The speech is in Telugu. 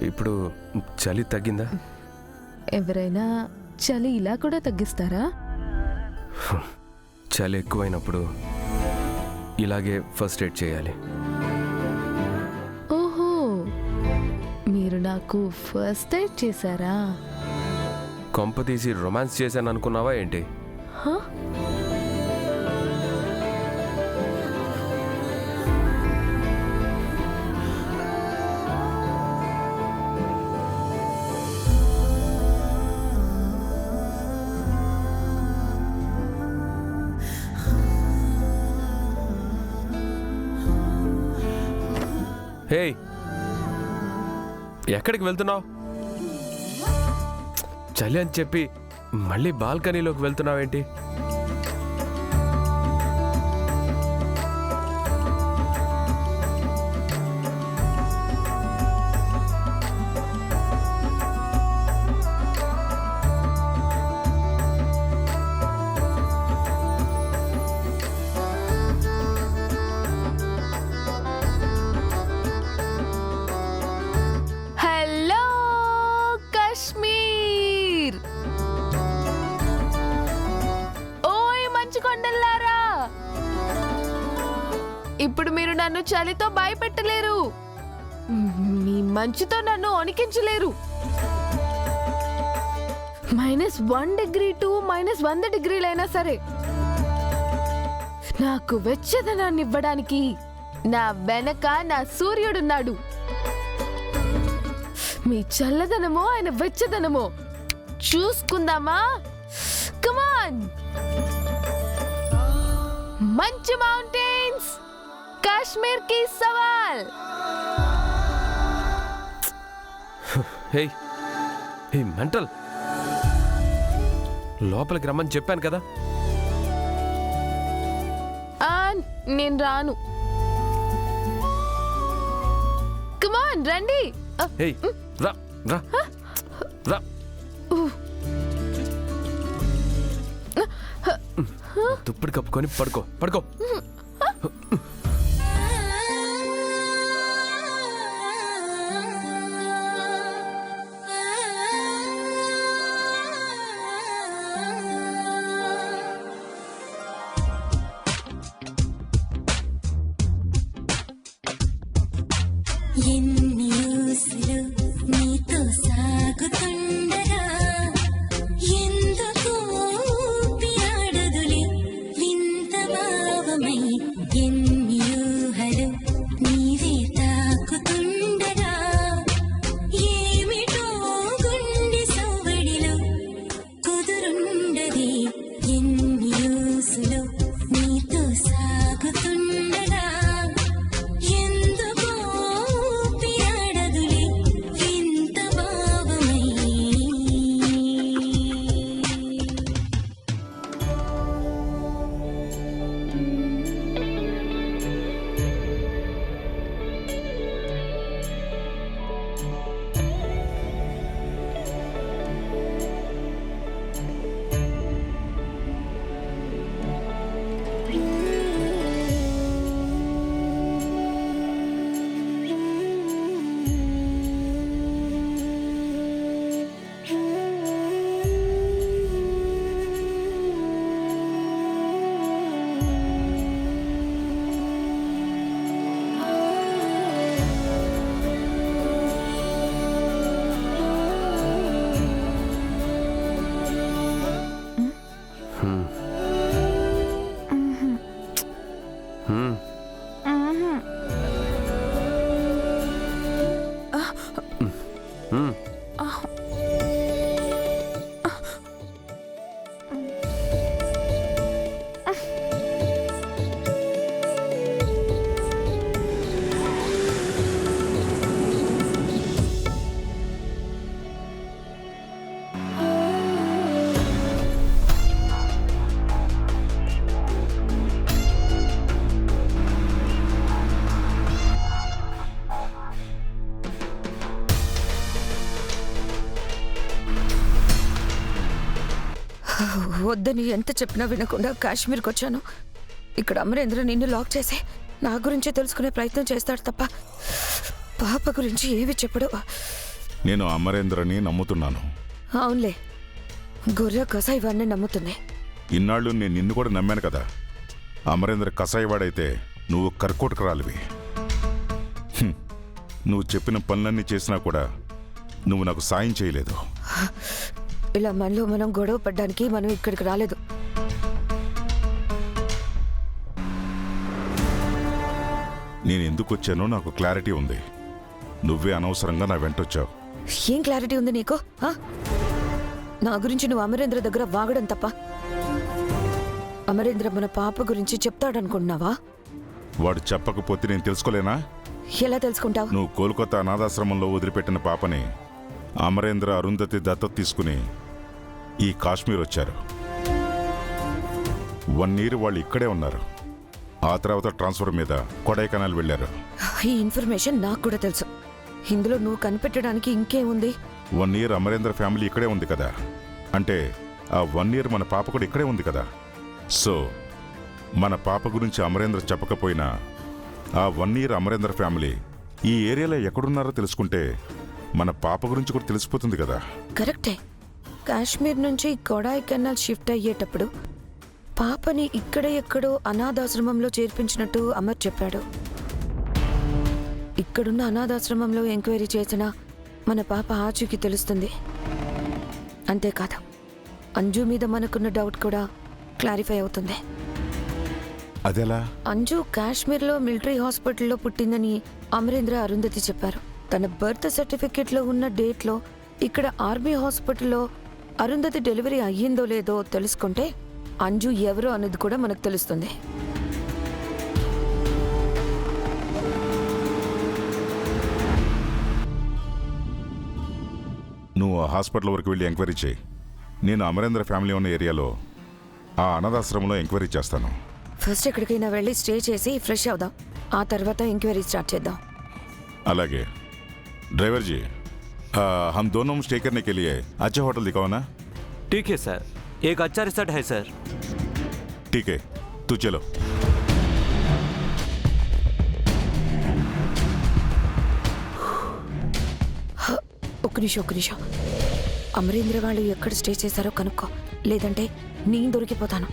ఇప్పుడు చలి తగ్గిందా? ఎవరైనా చలి ఇలా కూడా తగ్గిస్తారా? చలి ఎక్కువైనప్పుడు ఇలాగే ఫస్ట్ ఎయిడ్ చేయాలి. ఓహో, మీరు నాకు ఫస్ట్ ఎయిడ్ చేశారా? కొంప తీసి రొమాన్స్ చేశాను అనుకున్నావా ఏంటి? హ? హే, ఎక్కడికి వెళ్తున్నావు? చలి అని చెప్పి మళ్ళీ బాల్కనీలోకి వెళ్తున్నావేంటి? హలో కాశ్మీర్, ఓయ్ మంచు కొండలారా, ఇప్పుడు మీరు నన్ను చలితో భయపెట్టలేరు, మీ మంచుతో నన్ను వణికించలేరు. -1 డిగ్రీ టు -100 డిగ్రీలైనా సరే నాకు వెచ్చదనాన్ని ఇవ్వడానికి నా వెనక నా సూర్యుడున్నాడు. మీ చల్లదనమో ఆయన వెచ్చదనమో చూసుకుందామా? కమాన్, మంచు మౌంటైన్స్, కాశ్మీర్ కి సవాల్. హే హే మెంటల్, లోపలికి రమ్మని చెప్పాను కదా. నేను రాను. కమాన్ రండి. హే రా రా రా. దుప్పటి కప్పుకొని పడుకో పడుకో. ఎన్ని ఊసులు నీతో సాగుతుండగా ఎందుకు పియాడదులే వింత భావమై, ఎన్ని ఊహలు నీవే తాకుతుండగా ఏమిటో గుండె సవ్వడిలో కుదురుండదే. ఎన్ని ఊసులు నీతో సాగుతుండగా వద్దని ఎంత చెప్పినా వినకుండా కాశ్మీర్కి వచ్చాను. ఇక్కడ అమరేంద్ర నిన్ను లాక్ చేసి నా గురించే తెలుసుకునే ప్రయత్నం చేస్తాడు తప్ప పాప గురించి ఏవి చెప్పడు. నేను అమరేంద్రని నమ్ముతున్నాను. అవునులే, గొర్రె కసాయి వాడిని నమ్ముతుంది. ఇన్నాళ్ళు నేను నిన్ను కూడా నమ్మాను కదా. అమరేంద్ర కసాయివాడైతే నువ్వు కర్కోటకరాలివి. నువ్వు చెప్పిన పనులన్నీ చేసినా కూడా నువ్వు నాకు సాయం చేయలేదు. ఇలా మనలో మనం గొడవ పడ్డానికి మనం ఇక్కడికి రాలేదు. నేను ఎందుకు వచ్చానో నాకు క్లారిటీ ఉంది. నువ్వే అనవసరంగా నా వెంటొచ్చావు. ఏం క్లారిటీ ఉంది నీకు? నా గురించి నువ్వు అమరేంద్ర దగ్గర వాగడం తప్ప అమరేంద్ర మన పాప గురించి చెప్తాడనుకుంటున్నావా? వాడు చెప్పకపోతే నేను తెలుసుకోలేనా? ఎలా తెలుసుకుంటావు? నువ్వు కోల్కతా అనాథాశ్రమంలో వదిలిపెట్టిన పాపని అమరేంద్ర అరుంధతి దత్తత తీసుకుని ఈ కాశ్మీర్ వచ్చారు. 1 year వాళ్ళు ఇక్కడే ఉన్నారు. ఆ తర్వాత ట్రాన్స్ఫర్ మీద కొడైకెనాల్ వెళ్ళారు. ఈ ఇన్ఫర్మేషన్ నాకు కూడా తెలుసు. ఇందులో నువ్వు కనిపెట్టడానికి ఇంకేముంది? 1 year అమరేంద్ర ఫ్యామిలీ ఇక్కడే ఉంది కదా. అంటే ఆ 1 year మన పాప కూడా ఇక్కడే ఉంది కదా. సో మన పాప గురించి అమరేంద్ర చెప్పకపోయినా ఆ 1 year అమరేంద్ర ఫ్యామిలీ ఈ ఏరియాలో ఎక్కడున్నారో తెలుసుకుంటే మన పాప గురించి కూడా తెలిసిపోతుంది కదా. కరెక్టే. కాశ్మీర్ నుంచి కొడైకెనాల్ షిఫ్ట్ అయ్యేటప్పుడు పాపని ఇక్కడే ఎక్కడో అనాథాశ్రమంలో చేర్పించినట్టు అమర్ చెప్పాడు. ఇక్కడున్న అనాథాశ్రమంలో ఎంక్వైరీ చేసినా మన పాప ఆచూకీ తెలుస్తుంది. అంతేకాదు, అంజు మీద మనకున్న డౌట్ కూడా క్లారిఫై అవుతుంది. అదెలా? అంజు కాశ్మీర్లో మిలిటరీ హాస్పిటల్లో పుట్టిందని అమరేంద్ర అరుంధతి చెప్పారు. తన బర్త్ సర్టిఫికేట్లో ఉన్న డేట్లో ఇక్కడ ఆర్మీ హాస్పిటల్లో అరుంధతి డెలివరీ అయ్యిందో లేదో తెలుసుకుంటే అంజు ఎవరో అనేది కూడా మనకు తెలుస్తుంది. నువ్వు ఆ హాస్పిటల్ వరకు వెళ్ళి ఎంక్వైరీ చేయి. నేను అమరేంద్ర ఫ్యామిలీ ఉన్న ఏరియాలో ఆ అనాథాశ్రమంలో ఎంక్వైరీ చేస్తాను. ఫస్ట్ ఎక్కడికైనా వెళ్ళి స్టే చేసి ఫ్రెష్ అవుదాం. ఆ తర్వాత ఎంక్వైరీ స్టార్ట్ చేద్దాం. అలాగే. ड्राइवर जी, हम दोनों स्टे करने के लिए अच्छा होटल दिखाओ ना. ठीक है सर, एक अच्छा रिसोर्ट है सर. ठीक है, तू चलो. ఒక్క నిమిషం. అమరేంద్ర వాళ్ళు ఎక్కడ స్టే చేశారో కనుక్కో, లేదంటే నేను దొరికిపోతాను.